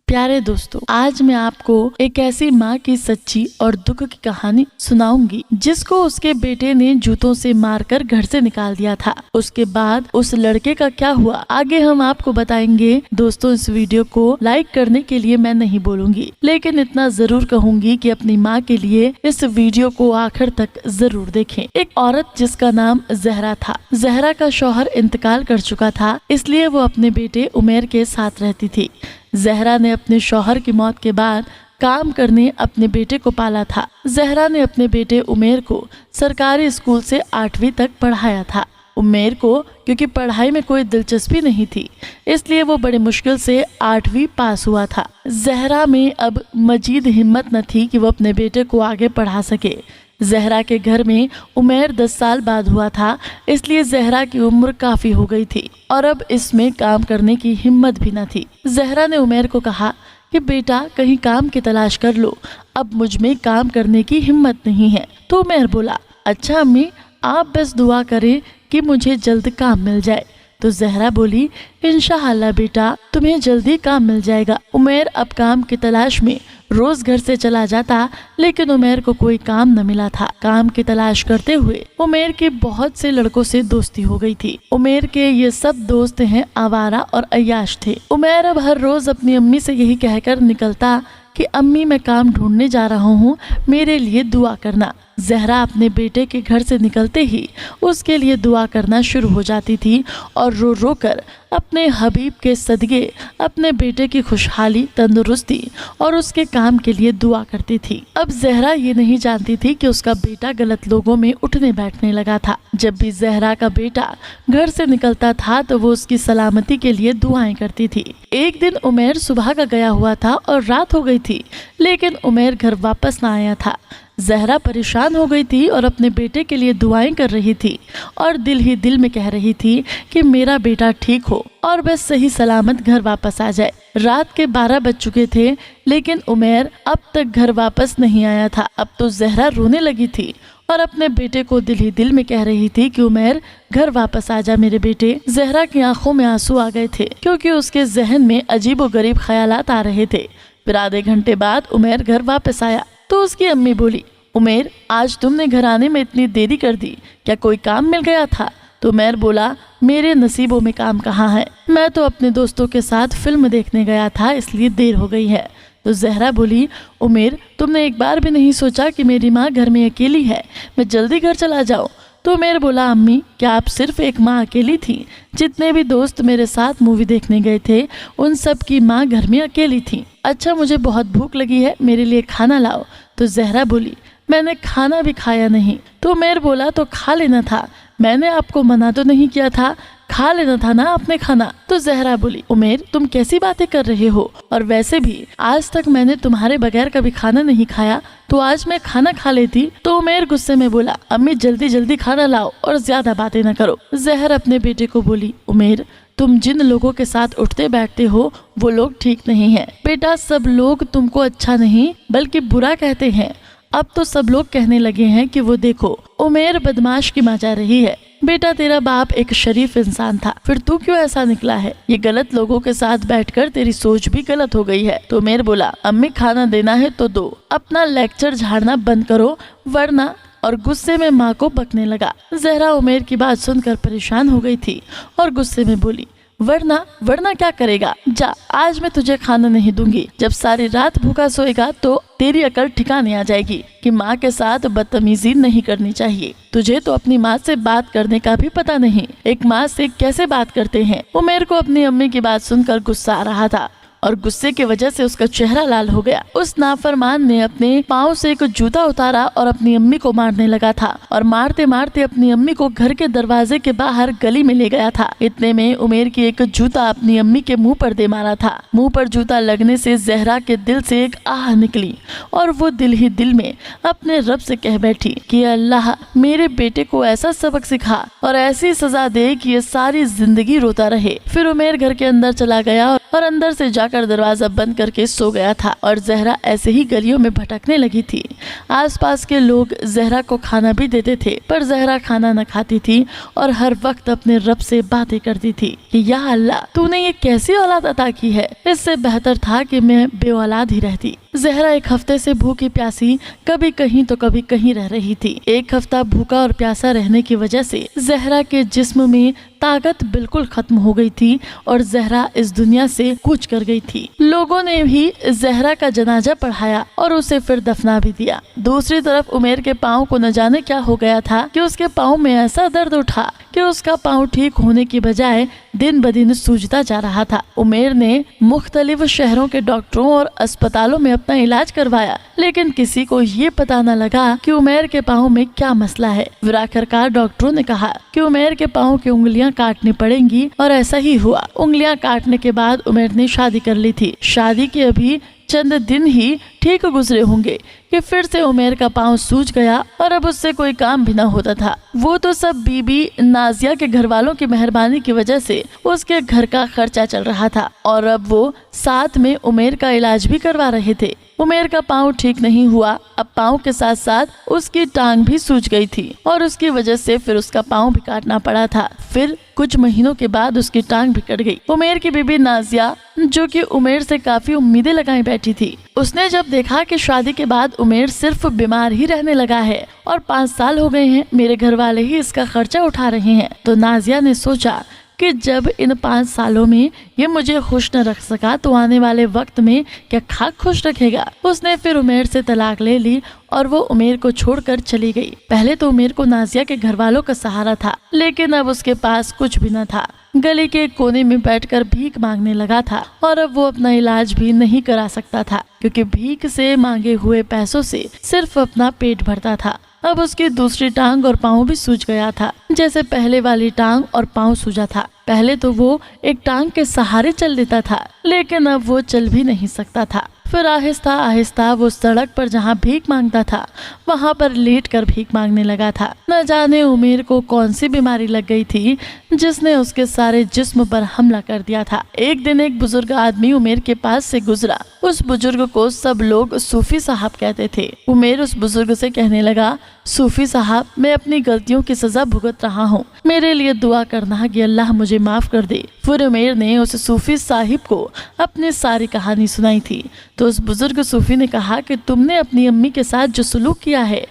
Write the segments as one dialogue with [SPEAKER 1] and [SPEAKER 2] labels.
[SPEAKER 1] प्यारे दोस्तों, आज मैं आपको एक ऐसी माँ की सच्ची और दुख की कहानी सुनाऊंगी जिसको उसके बेटे ने जूतों से मारकर घर से निकाल दिया था। उसके बाद उस लड़के का क्या हुआ आगे हम आपको बताएंगे। दोस्तों, इस वीडियो को लाइक करने के लिए मैं नहीं बोलूंगी, लेकिन इतना जरूर कहूंगी कि अपनी माँ के लिए इस वीडियो को आखिर तक जरूर देखें। एक औरत जिसका नाम जहरा था। जहरा का शौहर इंतकाल कर चुका था, इसलिए वो अपने बेटे उमेर के साथ रहती थी। जहरा ने अपने शौहर की मौत के बाद काम करने अपने बेटे को पाला था। जहरा ने अपने बेटे उमेर को सरकारी स्कूल से 8वीं तक पढ़ाया था। उमेर को क्योंकि पढ़ाई में कोई दिलचस्पी नहीं थी, इसलिए वो बड़े मुश्किल से 8वीं पास हुआ था। जहरा में अब मजीद हिम्मत न थी कि वो अपने बेटे को आगे पढ़ा सके। जहरा के घर में उमेर 10 साल बाद हुआ था, इसलिए जहरा की उम्र काफी हो गई थी और अब इसमें काम करने की हिम्मत भी न थी। जहरा ने उमेर को कहा कि बेटा, कहीं काम की तलाश कर लो, अब मुझ में काम करने की हिम्मत नहीं है। तो उमेर बोला, अच्छा अम्मी, आप बस दुआ करें कि मुझे जल्द काम मिल जाए। तो जहरा बोली, इंशाअल्लाह बेटा, तुम्हें जल्दी काम मिल जाएगा। उमेर अब काम की तलाश में रोज घर से चला जाता, लेकिन उमेर को कोई काम न मिला था। काम की तलाश करते हुए उमेर के बहुत से लड़कों से दोस्ती हो गई थी। उमेर के ये सब दोस्त हैं आवारा और अय्याश थे। उमेर अब हर रोज अपनी अम्मी से यही कहकर निकलता कि अम्मी, मैं काम ढूंढने जा रहा हूँ, मेरे लिए दुआ करना। जहरा अपने बेटे के घर से निकलते ही उसके लिए दुआ करना शुरू हो जाती थी और रो रो कर अपने हबीब के सदके अपने बेटे की खुशहाली, तंदुरुस्ती और उसके काम के लिए दुआ करती थी। अब जहरा ये नहीं जानती थी कि उसका बेटा गलत लोगों में उठने बैठने लगा था। जब भी जहरा का बेटा घर से निकलता था तो वो उसकी सलामती के लिए दुआएं करती थी। एक दिन उमेर सुबह का गया हुआ था और रात हो गई थी, लेकिन उमेर घर वापस न आया था। जहरा परेशान हो गई थी और अपने बेटे के लिए दुआएं कर रही थी और दिल ही दिल में कह रही थी कि मेरा बेटा ठीक हो और बस सही सलामत घर वापस आ जाए। रात के 12 बज चुके थे, लेकिन उमेर अब तक घर वापस नहीं आया था। अब तो जहरा रोने लगी थी और अपने बेटे को दिल ही दिल में कह रही थी कि उमेर, घर वापस आ जा मेरे बेटे। जहरा की आंखों में आंसू आ गए थे, क्योंकि उसके जहन में अजीबोगरीब ख्यालात आ रहे थे। फिर आधे घंटे बाद उमेर घर वापस आया तो उसकी अम्मी बोली, उमेर, आज तुमने घर आने में इतनी देरी कर दी, क्या कोई काम मिल गया था? तो उमेर बोला, मेरे नसीबों में काम कहाँ है, मैं तो अपने दोस्तों के साथ फिल्म देखने गया था, इसलिए देर हो गई है। तो जहरा बोली, उमेर, तुमने एक बार भी नहीं सोचा कि मेरी माँ घर में अकेली है, मैं जल्दी घर चला जाऊँ? तो उमेर बोला, अम्मी, क्या आप सिर्फ एक माँ अकेली थी? जितने भी दोस्त मेरे साथ मूवी देखने गए थे, उन सब की माँ घर में अकेली थी। अच्छा, मुझे बहुत भूख लगी है, मेरे लिए खाना लाओ। तो जहरा बोली, मैंने खाना भी खाया नहीं। तो उमेर बोला, तो खा लेना था, मैंने आपको मना तो नहीं किया था, खा लेना था ना आपने खाना। तो जहरा बोली, उमेर, तुम कैसी बातें कर रहे हो, और वैसे भी आज तक मैंने तुम्हारे बगैर कभी खाना नहीं खाया, तो आज मैं खाना खा लेती। तो उमेर गुस्से में बोला, अम्मी, जल्दी जल्दी खाना लाओ और ज्यादा बातें न करो। जहर अपने बेटे को बोली, उमेर, तुम जिन लोगों के साथ उठते बैठते हो वो लोग ठीक नहीं है बेटा। सब लोग तुमको अच्छा नहीं बल्कि बुरा कहते हैं। अब तो सब लोग कहने लगे हैं कि वो देखो, उमेर बदमाश की माँ जा रही है। बेटा, तेरा बाप एक शरीफ इंसान था, फिर तू क्यों ऐसा निकला है? ये गलत लोगों के साथ बैठकर तेरी सोच भी गलत हो गई है। तो उमेर बोला, अम्मी, खाना देना है तो दो, अपना लेक्चर झाड़ना बंद करो वरना, और गुस्से में माँ को बकने लगा। जहरा उमेर की बात सुनकर परेशान हो गई थी और गुस्से में बोली, वरना क्या करेगा? जा, आज मैं तुझे खाना नहीं दूंगी। जब सारी रात भूखा सोएगा तो तेरी अकल ठिकाने आ जाएगी कि माँ के साथ बदतमीजी नहीं करनी चाहिए। तुझे तो अपनी माँ से बात करने का भी पता नहीं, एक माँ से कैसे बात करते हैं। उमेर को अपनी अम्मी की बात सुनकर गुस्सा आ रहा था और गुस्से की वजह से उसका चेहरा लाल हो गया। उस नाफरमान ने अपने पाँव से एक जूता उतारा और अपनी अम्मी को मारने लगा था और मारते मारते अपनी अम्मी को घर के दरवाजे के बाहर गली में ले गया था। इतने में उमेर की एक जूता अपनी अम्मी के मुंह पर दे मारा था। मुंह पर जूता लगने से जहरा के दिल से एक आह निकली और वो दिल ही दिल में अपने रब से कह बैठी कि अल्लाह, मेरे बेटे को ऐसा सबक सिखा और ऐसी सजा दे कि ये सारी जिंदगी रोता रहे। फिर उमेर घर के अंदर चला गया और अंदर से जाकर दरवाजा बंद करके सो गया था और जहरा ऐसे ही गलियों में भटकने लगी थी। आसपास के लोग जहरा को खाना भी देते थे, पर जहरा खाना न खाती थी और हर वक्त अपने रब से बातें करती थी कि या अल्लाह, तूने ये कैसी औलाद अता की है, इससे बेहतर था कि मैं बेऔलाद ही रहती। जहरा एक हफ्ते से भूखी प्यासी कभी कहीं तो कभी कहीं रह रही थी। एक हफ्ता भूखा और प्यासा रहने की वजह से जहरा के जिस्म में ताकत बिल्कुल खत्म हो गई थी और जहरा इस दुनिया से कूच कर गई थी। लोगों ने भी जहरा का जनाजा पढ़ाया और उसे फिर दफना भी दिया। दूसरी तरफ उमेर के पाँव को न जाने क्या हो गया था कि उसके पाँव में ऐसा दर्द उठा कि उसका पाँव ठीक होने की बजाय दिन ब दिन सूजता जा रहा था। उमेर ने मुख्तलिफ शहरों के डॉक्टरों और अस्पतालों में अपना इलाज करवाया, लेकिन किसी को ये पता न लगा कि उमेर के पाँव में क्या मसला है। फिर आखिरकार डॉक्टरों ने कहा कि उमेर के पाँव की उंगलियां काटनी पड़ेंगी और ऐसा ही हुआ। उंगलियां काटने के बाद उमेर ने शादी कर ली थी। शादी के अभी चंद दिन ही ठीक गुजरे होंगे कि फिर से उमेर का पाँव सूज गया और अब उससे कोई काम भी न होता था। वो तो सब बीबी नाजिया के घर वालों की मेहरबानी की वजह से उसके घर का खर्चा चल रहा था और अब वो साथ में उमेर का इलाज भी करवा रहे थे। उमेर का पाँव ठीक नहीं हुआ, अब पाँव के साथ साथ उसकी टांग भी सूज गई थी और उसकी वजह से फिर उसका पाँव भी काटना पड़ा था। फिर कुछ महीनों के बाद उसकी टांग भी कट गई। उमेर की बीबी नाजिया, जो कि उमेर से काफी उम्मीदें लगाई बैठी थी, उसने जब देखा कि शादी के बाद उमेर सिर्फ बीमार ही रहने लगा है और 5 साल हो गए हैं, मेरे घर वाले ही इसका खर्चा उठा रहे हैं, तो नाजिया ने सोचा कि जब इन 5 सालों में ये मुझे खुश न रख सका तो आने वाले वक्त में क्या खाक खुश रखेगा। उसने फिर उमेर से तलाक ले ली और वो उमेर को छोड़कर चली गई। पहले तो उमेर को नाजिया के घर वालों का सहारा था, लेकिन अब उसके पास कुछ भी न था। गली के कोने में बैठकर भीख मांगने लगा था और अब वो अपना इलाज भी नहीं करा सकता था, क्योंकि भीख से मांगे हुए पैसों से सिर्फ अपना पेट भरता था। अब उसकी दूसरी टांग और पाँव भी सूज गया था, जैसे पहले वाली टांग और पाँव सूजा था। पहले तो वो एक टांग के सहारे चल देता था, लेकिन अब वो चल भी नहीं सकता था। फिर आहिस्ता आहिस्ता वो सड़क पर जहाँ भीख मांगता था वहाँ पर लेट कर भीख मांगने लगा था। न जाने उमेर को कौन सी बीमारी लग गई थी जिसने उसके सारे जिस्म पर हमला कर दिया था। एक दिन एक बुजुर्ग आदमी उमेर के पास से गुजरा। उस बुजुर्ग को सब लोग सूफी साहब कहते थे। उमेर उस बुजुर्ग से कहने लगा, सूफी साहब, मैं अपनी गलतियों की सजा भुगत रहा हूँ, मेरे लिए दुआ करना कि अल्लाह मुझे माफ कर दे। फिर उमेर ने उस सूफी साहिब को अपनी सारी कहानी सुनाई थी। तो उस बुजुर्ग सूफी ने कहा कि तुमने अपनी अम्मी के साथ जो सलूक किया है,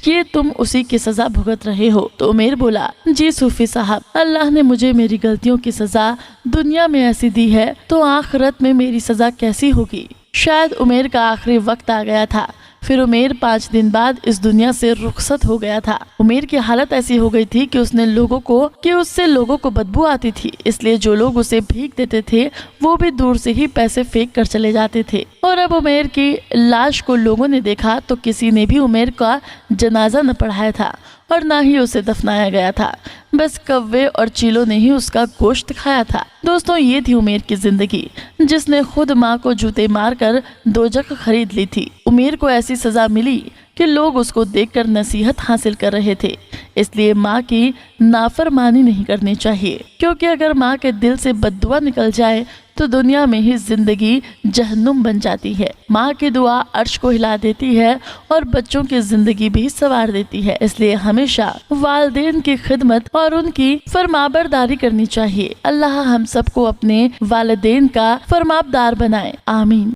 [SPEAKER 1] ये तुम उसी की सजा भुगत रहे हो। तो उमेर बोला, जी सूफी साहब, अल्लाह ने मुझे मेरी गलतियों की सजा दुनिया में ऐसी दी है तो आखिरत में मेरी सजा कैसी होगी। शायद उमेर का आखिरी वक्त आ गया था। फिर उमेर 5 दिन बाद इस दुनिया से रुखसत हो गया था। उमेर की हालत ऐसी हो गई थी कि उससे लोगों को बदबू आती थी, इसलिए जो लोग उसे भीख देते थे वो भी दूर से ही पैसे फेंक कर चले जाते थे। और अब उमेर की लाश को लोगों ने देखा तो किसी ने भी उमेर का जनाजा न पढ़ाया था और ना ही उसे दफनाया गया था। बस कव्वे और चीलों ने ही उसका गोश्त खाया था। दोस्तों, ये थी उमेर की जिंदगी, जिसने खुद माँ को जूते मारकर दोजख खरीद ली थी। उमेर को ऐसी सजा मिली कि लोग उसको देखकर नसीहत हासिल कर रहे थे। इसलिए माँ की नाफरमानी नहीं करनी चाहिए, क्योंकि अगर माँ के दिल से बद्दुआ निकल जाए तो दुनिया में ही जिंदगी जहन्नुम बन जाती है। माँ की दुआ अर्श को हिला देती है और बच्चों की जिंदगी भी संवार देती है। इसलिए हमेशा वालिदैन की खिदमत और उनकी फरमाबरदारी करनी चाहिए। अल्लाह हम सबको अपने वालिदैन का फरमाबरदार बनाए। आमीन।